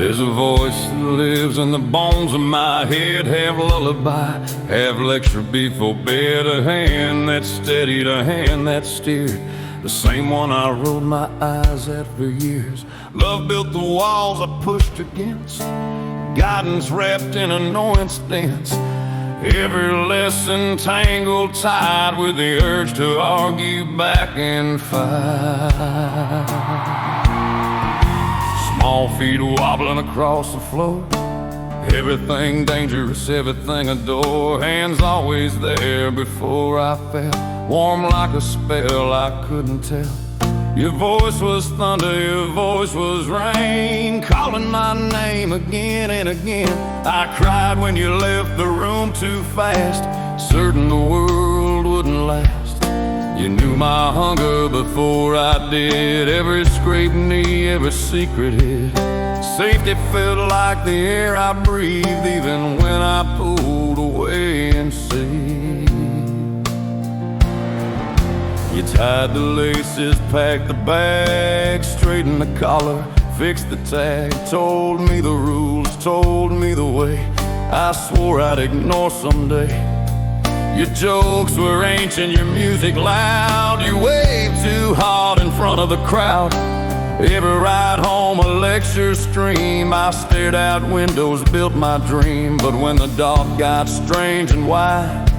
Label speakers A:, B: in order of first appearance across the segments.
A: There's a voice that lives in the bones of my head, half lullaby, half lecture before bed. A hand that steadied, a hand that steered, the same one I rolled my eyes at for years. Love built the walls I pushed against, guidance wrapped in annoyance dance. Every lesson tangled tied with the urge to argue back and fight. Small feet wobbling across the floor, everything dangerous, everything a door. Hands always there before I fell, warm like a spell I couldn't tell. Your voice was thunder, your voice was rain, calling my name again and again. I cried when you left the room too fast, certain the world wouldn't last. You knew my hunger before I did, every scraped knee, every secret hid. Safety felt like the air I breathed, even when I pulled away and see. You tied the laces, packed the bag, straightened the collar, fixed the tag, told me the rules, told me the way I swore I'd ignore someday. Your jokes were ancient, your music loud, you waved too hard in front of the crowd. Every ride home a lecture stream, I stared out windows, built my dream. But when the dark got strange and wide,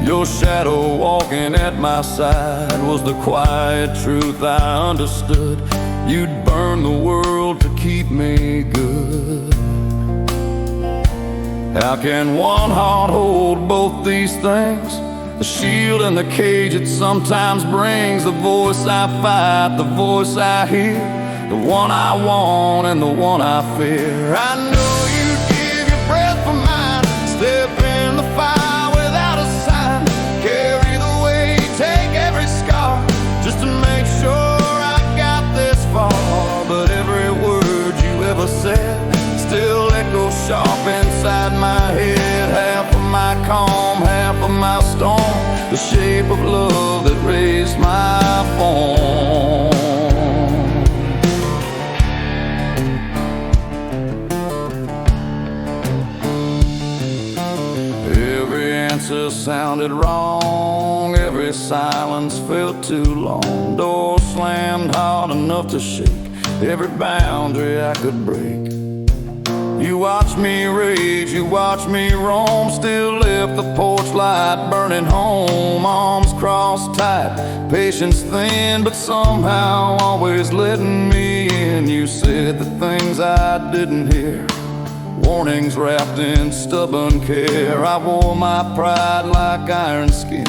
A: your shadow walking at my side was the quiet truth I understood. You'd burn the world to keep me good. How can one heart hold both these things? The shield and the cage it sometimes brings. The voice I fight, the voice I hear, the one I want and the one I fear. I know you'd give your breath for mine, step in the fire without a sign, carry the weight, take every scar, just to make sure I got this far. But every word you ever said still echoes sharp inside my head. Half of my calm, half of my storm, the shape of love that raised my form. Every answer sounded wrong, every silence felt too long. Doors slammed hard enough to shake every boundary I could break. You watch me rage, you watch me roam, still left the porch light burning home. Arms crossed tight, patience thin, but somehow always letting me in. You said the things I didn't hear, warnings wrapped in stubborn care. I wore my pride like iron skin,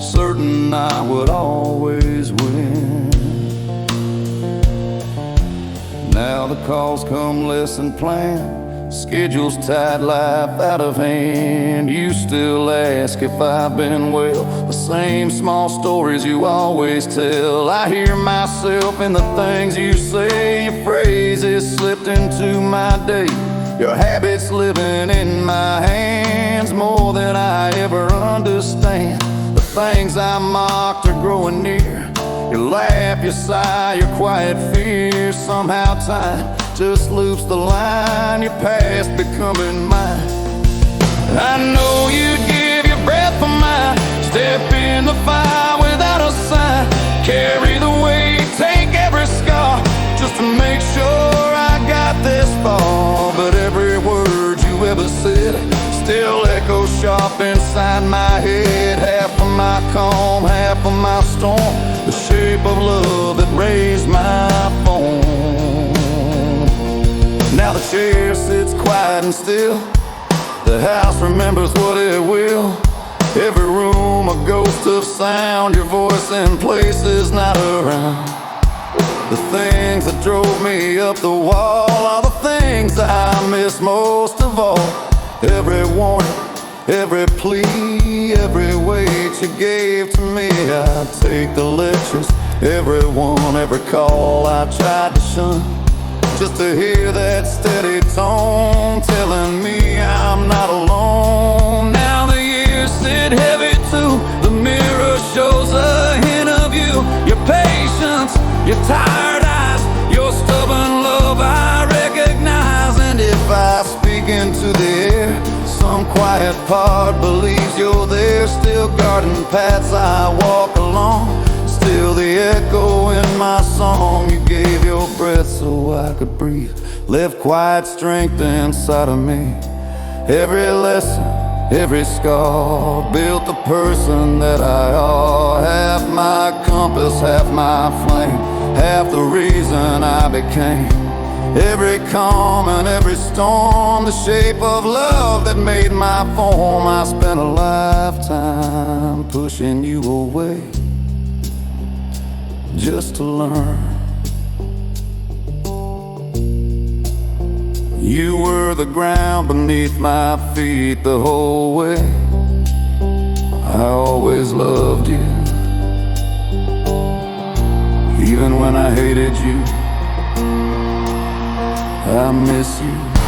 A: certain I would always win. Now the calls come less than planned, schedules tied, life out of hand. You still ask if I've been well, the same small stories you always tell. I hear myself in the things you say, your phrases slipped into my day, your habits living in my hands more than I ever understand. The things I mocked are growing near, your laugh, your sigh, your quiet fear. Somehow time just loops the line, your past becoming mine. I know you'd give your breath for mine, step in the fire without a sign, carry the weight, take every scar, just to make sure I got this far. But every word you ever said still echoes sharp inside my head. Half of my calm, half of my storm, the shape of love that raised my form. Now the chair sits quiet and still, the house remembers what it will. Every room a ghost of sound, your voice in places not around. The things that drove me up the wall are the things I miss most of all. Every warning, every plea, every weight you gave to me, I take the lectures, every one, every call I tried to shun, just to hear that steady tone telling me I'm not alone. Now the years sit heavy too, the mirror shows a hint of you, your patience, your tired eyes, your stubborn love I recognize. the air. Some quiet part believes you're there, still guarding paths I walk along, still the echo in my song. You gave your breath so I could breathe, left quiet strength inside of me. Every lesson, every scar built the person that I are. Half my compass, half my flame, half the reason I became. Every calm and every storm, the shape of love that made my form. I spent a lifetime pushing you away just to learn. You were the ground beneath my feet the whole way. I always loved you, even when I hated you. I miss you.